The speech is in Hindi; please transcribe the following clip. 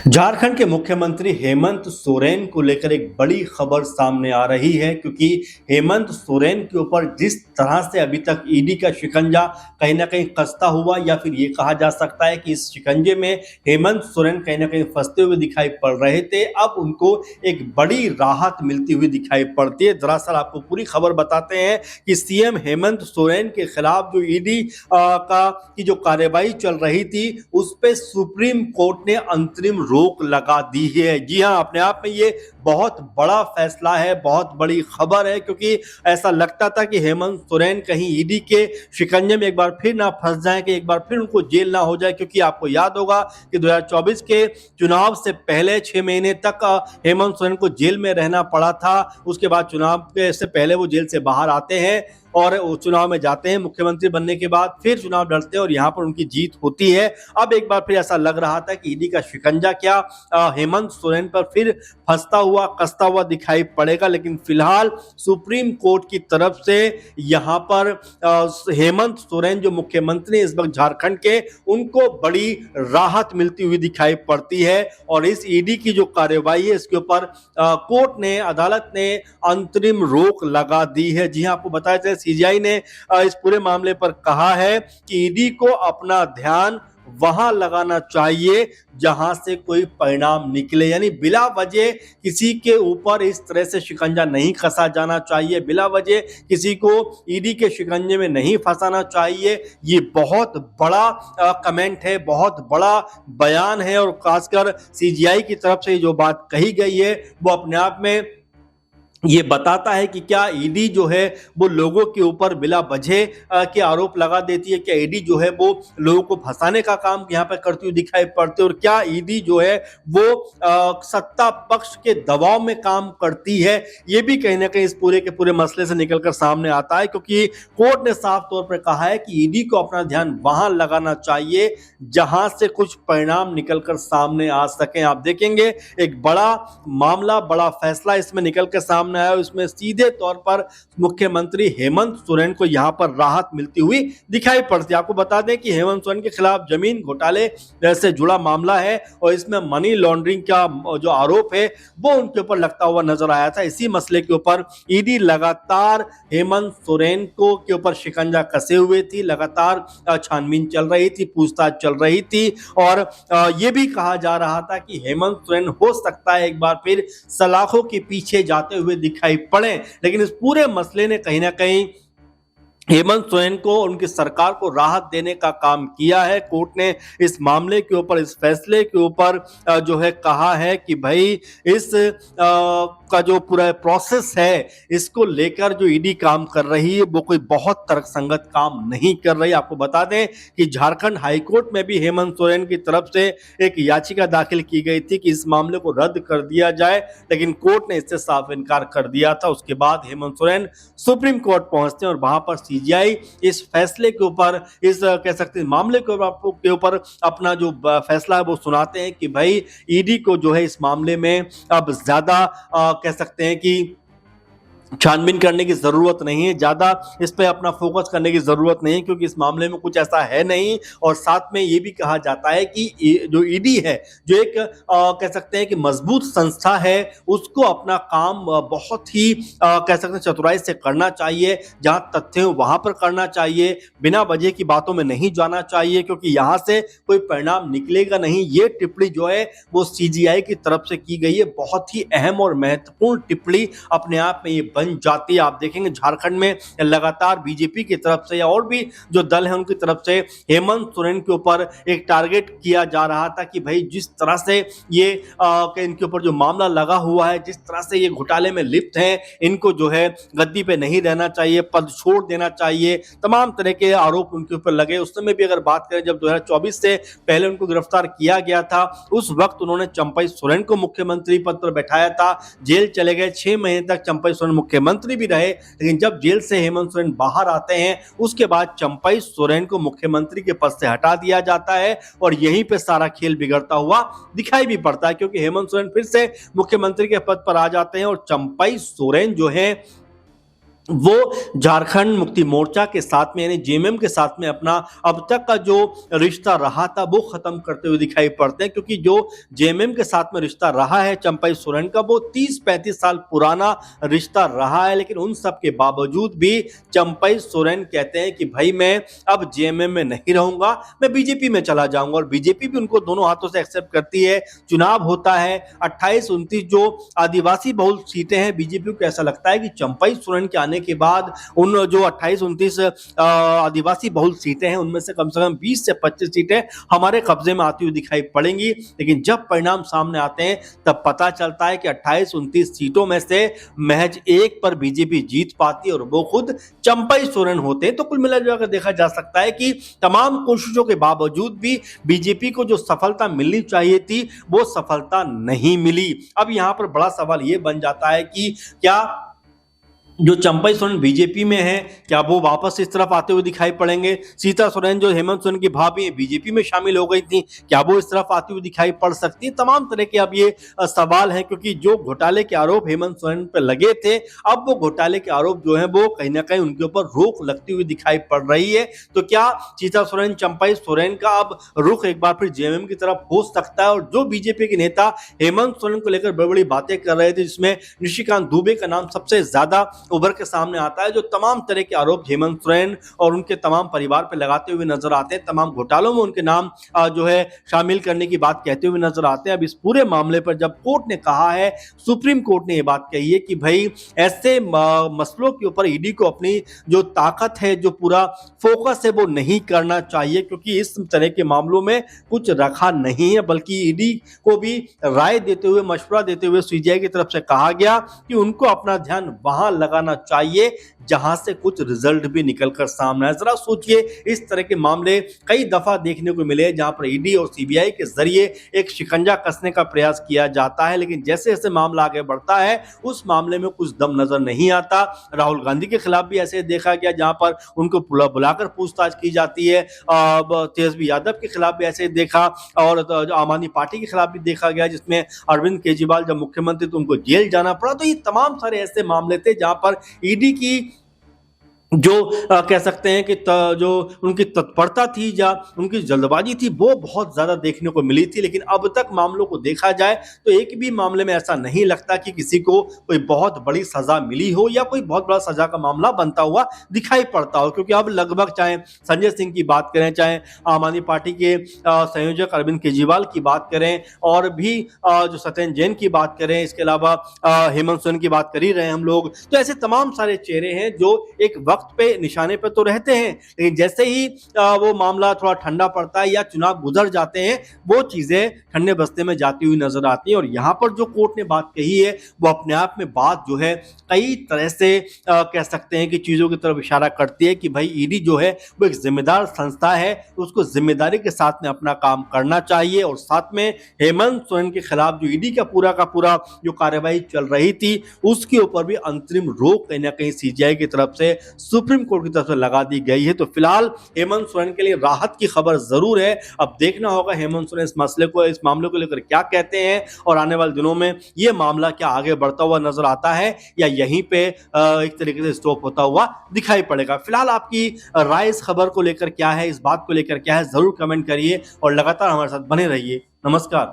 झारखंड के मुख्यमंत्री हेमंत सोरेन को लेकर एक बड़ी खबर सामने आ रही है, क्योंकि हेमंत सोरेन के ऊपर जिस तरह से अभी तक ईडी का शिकंजा कहीं ना कहीं कसता हुआ, या फिर ये कहा जा सकता है कि इस शिकंजे में हेमंत सोरेन कहीं ना कहीं फंसते हुए दिखाई पड़ रहे थे, अब उनको एक बड़ी राहत मिलती हुई दिखाई पड़ती है। दरअसल आपको पूरी खबर बताते हैं कि सीएम हेमंत सोरेन के खिलाफ जो ईडी का की जो कार्यवाही चल रही थी, उस पे सुप्रीम कोर्ट ने अंतरिम रोक लगा दी है। जी हां, अपने आप में ये बहुत बड़ा फैसला है, बहुत बड़ी खबर है, क्योंकि ऐसा लगता था कि हेमंत सोरेन कहीं ईडी के शिकंजे में एक बार फिर ना फंस जाएं, कि एक बार फिर उनको जेल ना हो जाए, क्योंकि आपको याद होगा कि 2024 के चुनाव से पहले 6 महीने तक हेमंत सोरेन को जेल में रहना पड़ा था। उसके बाद चुनाव से पहले वो जेल से बाहर आते हैं और वो चुनाव में जाते हैं, मुख्यमंत्री बनने के बाद फिर चुनाव लड़ते हैं और यहाँ पर उनकी जीत होती है। अब एक बार फिर ऐसा लग रहा था कि ईडी का शिकंजा क्या हेमंत सोरेन पर फिर फंसता हुआ कसता हुआ दिखाई पड़ेगा, लेकिन फिलहाल सुप्रीम कोर्ट की तरफ से यहाँ पर हेमंत सोरेन जो मुख्यमंत्री इस वक्त झारखंड के, उनको बड़ी राहत मिलती हुई दिखाई पड़ती है। और इस ईडी की जो कार्यवाही है, इसके ऊपर कोर्ट ने, अदालत ने अंतरिम रोक लगा दी है। जी हाँ, आपको बताया जाए, सीजीआई ने इस पूरे मामले पर कहा है कि ईडी को अपना ध्यान वहां लगाना चाहिए जहां से कोई परिणाम निकले, यानी बिला वजह किसी के ऊपर इस तरह से शिकंजा नहीं कसा जाना चाहिए, बिला वजह किसी को ईडी के शिकंजे में नहीं फंसाना चाहिए। ये बहुत बड़ा कमेंट है, बहुत बड़ा बयान है, और खासकर सीजीआई की तरफ से जो बात कही गई है वो अपने आप में ये बताता है कि क्या ईडी जो है वो लोगों के ऊपर बिला वजह के आरोप लगा देती है, क्या ईडी जो है वो लोगों को फंसाने का काम यहाँ पे करती हुई दिखाई पड़ती है, और क्या ईडी जो है वो सत्ता पक्ष के दबाव में काम करती है। ये भी कहीं ना कहीं इस पूरे के पूरे मसले से निकलकर सामने आता है, क्योंकि कोर्ट ने साफ तौर पर कहा है कि ईडी को अपना ध्यान वहां लगाना चाहिए जहां से कुछ परिणाम निकलकर सामने आ सके। आप देखेंगे एक बड़ा मामला, बड़ा फैसला इसमें निकलकर सामने आया, उसमें सीधे तौर पर मुख्यमंत्री हेमंत सोरेन को यहां पर राहत मिलती हुई दिखाई पड़ती है। आपको बता दें कि हेमंत सोरेन के खिलाफ जमीन घोटाले से जुड़ा मामला है, और इसमें मनी लॉन्ड्रिंग का जो आरोप है वो उनके ऊपर लगता हुआ नजर आया था। इसी मसले के ऊपर ईडी लगातार हेमंत सोरेन को के ऊपर शिकंजा कसे हुए थी, लगातार छानबीन चल रही थी, पूछताछ चल रही थी, और यह भी कहा जा रहा था कि हेमंत सोरेन हो सकता है एक बार फिर सलाखों के पीछे जाते हुए दिखाई पड़े। लेकिन इस पूरे मसले ने कहीं ना कहीं हेमंत सोरेन को, उनकी सरकार को राहत देने का काम किया है। कोर्ट ने इस मामले के ऊपर, इस फैसले के ऊपर जो है कहा है कि भाई इस का जो पूरा प्रोसेस है, इसको लेकर जो ईडी काम कर रही है वो कोई बहुत तर्कसंगत काम नहीं कर रही। आपको बता दें कि झारखंड हाईकोर्ट में भी हेमंत सोरेन की तरफ से एक याचिका दाखिल की गई थी कि इस मामले को रद्द कर दिया जाए, लेकिन कोर्ट ने इससे साफ इनकार कर दिया था। उसके बाद हेमंत सोरेन सुप्रीम कोर्ट पहुंचते हैं और वहां पर सीजीआई इस फैसले के ऊपर, इस कह सकते हैं मामले के ऊपर अपना जो फैसला है वो सुनाते हैं कि भाई ईडी को जो है इस मामले में अब ज्यादा कह सकते हैं कि छानबीन करने की जरूरत नहीं है, ज्यादा इस पे अपना फोकस करने की जरूरत नहीं, क्योंकि इस मामले में कुछ ऐसा है नहीं। और साथ में ये भी कहा जाता है कि जो ईडी है, जो एक कह सकते हैं कि मजबूत संस्था है, उसको अपना काम बहुत ही कह सकते हैं चतुराई से करना चाहिए। जहां तथ्य हो वहां पर करना चाहिए, बिना वजह की बातों में नहीं जाना चाहिए, क्योंकि यहां से कोई परिणाम निकलेगा नहीं। ये टिप्पणी जो है वो सीजीआई की तरफ से की गई है, बहुत ही अहम और महत्वपूर्ण टिप्पणी अपने आप में ये बन जाती है। आप देखेंगे झारखंड में लगातार बीजेपी की तरफ से या और भी जो दल है उनकी तरफ से हेमंत सोरेन के ऊपर एक टारगेट किया जा रहा था कि भाई जिस तरह से ये इनके ऊपर जो मामला लगा हुआ है, जिस तरह से ये घोटाले में लिप्त हैं, इनको जो है गद्दी पे नहीं रहना चाहिए, पद छोड़ देना चाहिए, तमाम तरह के आरोप उनके ऊपर लगे। उस समय भी अगर बात करें जब 2024 से पहले उनको गिरफ्तार किया गया था, उस वक्त उन्होंने चंपई सोरेन को मुख्यमंत्री पद पर बैठाया था, जेल चले गए, 6 महीने तक चंपई सोरेन मुख्यमंत्री भी रहे। लेकिन जब जेल से हेमंत सोरेन बाहर आते हैं, उसके बाद चंपई सोरेन को मुख्यमंत्री के पद से हटा दिया जाता है, और यहीं पे सारा खेल बिगड़ता हुआ दिखाई भी पड़ता है, क्योंकि हेमंत सोरेन फिर से मुख्यमंत्री के पद पर आ जाते हैं और चंपई सोरेन जो है वो झारखंड मुक्ति मोर्चा के साथ में यानी जेएमएम के साथ में अपना अब तक का जो रिश्ता रहा था वो खत्म करते हुए दिखाई पड़ते हैं, क्योंकि जो जेएमएम के साथ में रिश्ता रहा है चंपई सोरेन का वो 30-35 साल पुराना रिश्ता रहा है। लेकिन उन सब के बावजूद भी चंपई सोरेन कहते हैं कि भाई मैं अब जेएमएम में नहीं रहूंगा, मैं बीजेपी में चला जाऊंगा, और बीजेपी भी उनको दोनों हाथों से एक्सेप्ट करती है। चुनाव होता है 28-29 जो आदिवासी बहुल सीटें हैं, बीजेपी को ऐसा लगता है कि चंपई सोरेन के आने के बाद उन जो 28-29 आदिवासी बहुल सीटें हैं उनमें से कम 20 से 25 सीटें हमारे कब्जे में आती हुई दिखाई पड़ेंगी। लेकिन जब परिणाम सामने आते हैं तब पता चलता है कि 28-29 सीटों में से महज एक पर बीजेपी जीत पाती है और वो खुद चंपई सोरेन होते हैं। तो कुल मिलाकर देखा जा सकता है कि तमाम कोशिशों के बावजूद भी बीजेपी को जो सफलता मिलनी चाहिए थी वो सफलता नहीं मिली। अब यहां पर बड़ा सवाल ये बन जाता है कि क्या जो चंपई सोरेन बीजेपी में है क्या वो वापस इस तरफ आते हुए दिखाई पड़ेंगे? सीता सोरेन जो हेमंत सोरेन की भाभी बीजेपी में शामिल हो गई थी, क्या वो इस तरफ आती हुई दिखाई पड़ सकती है? तमाम तरह के अब ये सवाल हैं, क्योंकि जो घोटाले के आरोप हेमंत सोरेन पर लगे थे अब वो घोटाले के आरोप जो है वो कहीं ना कहीं उनके ऊपर रोक लगती हुई दिखाई पड़ रही है। तो क्या सीता सोरेन चंपई सोरेन का अब रुख एक बार फिर जेएमएम की तरफ हो सकता है? और जो बीजेपी के नेता हेमंत सोरेन को लेकर बड़ी बड़ी बातें कर रहे थे, जिसमें निशिकांत दुबे का नाम सबसे ज्यादा उभर के सामने आता है, जो तमाम तरह के आरोप हेमंत सोरेन और उनके तमाम परिवार पर लगाते हुए नजर आते हैं, तमाम घोटालों में उनके नाम जो है शामिल करने की बात कहते हुए नजर आते हैं। अब इस पूरे मामले पर जब कोर्ट ने कहा है, सुप्रीम कोर्ट ने यह बात कही है कि भाई ऐसे मसलों के ऊपर ईडी को अपनी जो ताकत है, जो पूरा फोकस है वो नहीं करना चाहिए, क्योंकि इस तरह के मामलों में कुछ रखा नहीं है, बल्कि ईडी को भी राय देते हुए, मशवरा देते हुए सीबीआई की तरफ से कहा गया कि उनको अपना ध्यान वहां लगाना चाहिए जहां से कुछ रिजल्ट भी निकलकर सामने आए। जरा सोचिए, इस तरह के मामले कई दफा देखने को मिले जहां पर ईडी और सीबीआई के जरिए एक शिकंजा कसने का प्रयास किया जाता है, लेकिन जैसे जैसे मामला आगे बढ़ता है उस मामले में कुछ दम नजर नहीं आता। राहुल गांधी के खिलाफ भी ऐसे देखा गया जहां पर उनको बुलाकर पूछताछ की जाती है। तेजस्वी यादव के खिलाफ भी ऐसे देखा, और आम आदमी पार्टी के खिलाफ भी देखा गया, जिसमें अरविंद केजरीवाल जब मुख्यमंत्री तो उनको जेल जाना पड़ा। तो ये तमाम सारे ऐसे मामले थे जहां पर ईडी की जो कह सकते हैं कि जो उनकी तत्परता थी या उनकी जल्दबाजी थी वो बहुत ज्यादा देखने को मिली थी। लेकिन अब तक मामलों को देखा जाए तो एक भी मामले में ऐसा नहीं लगता कि किसी को कोई बहुत बड़ी सजा मिली हो या कोई बहुत बड़ा सजा का मामला बनता हुआ दिखाई पड़ता हो, क्योंकि अब लगभग चाहे संजय सिंह की बात करें, चाहे आम आदमी पार्टी के संयोजक अरविंद केजरीवाल की बात करें, और भी जो सत्येंद्र जैन की बात करें, इसके अलावा हेमंत सोरेन की बात कर ही रहे हैं हम लोग, तो ऐसे तमाम सारे चेहरे हैं जो एक वक्त पे निशाने पे तो रहते हैं, लेकिन जैसे ही वो मामला थोड़ा ठंडा पड़ता है या चुनाव गुजर जाते हैं वो चीजें ठंडे बस्ते में जाती हुई नजर आती है। और यहाँ पर जो कोर्ट ने बात कही है वो अपने आप में बात जो है कई तरह से कह सकते हैं कि चीजों की तरफ इशारा करती है कि भाई ईडी जो है वो एक जिम्मेदार संस्था है, उसको जिम्मेदारी के साथ में अपना काम करना चाहिए। और साथ में हेमंत सोरेन के खिलाफ जो ईडी का पूरा जो कार्यवाही चल रही थी उसके ऊपर भी अंतरिम रोक कहीं ना कहीं सीबीआई की तरफ से सुप्रीम कोर्ट की तरफ से लगा दी गई है। तो फिलहाल हेमंत सोरेन के लिए राहत की खबर जरूर है। अब देखना होगा हेमंत सोरेन इस मामले को लेकर क्या कहते हैं, और आने वाले दिनों में यह मामला क्या आगे बढ़ता हुआ नजर आता है या यहीं पे एक तरीके से स्टॉप होता हुआ दिखाई पड़ेगा। फिलहाल आपकी राय इस खबर को लेकर क्या है, इस बात को लेकर क्या है, जरूर कमेंट करिए और लगातार हमारे साथ बने रहिए। नमस्कार।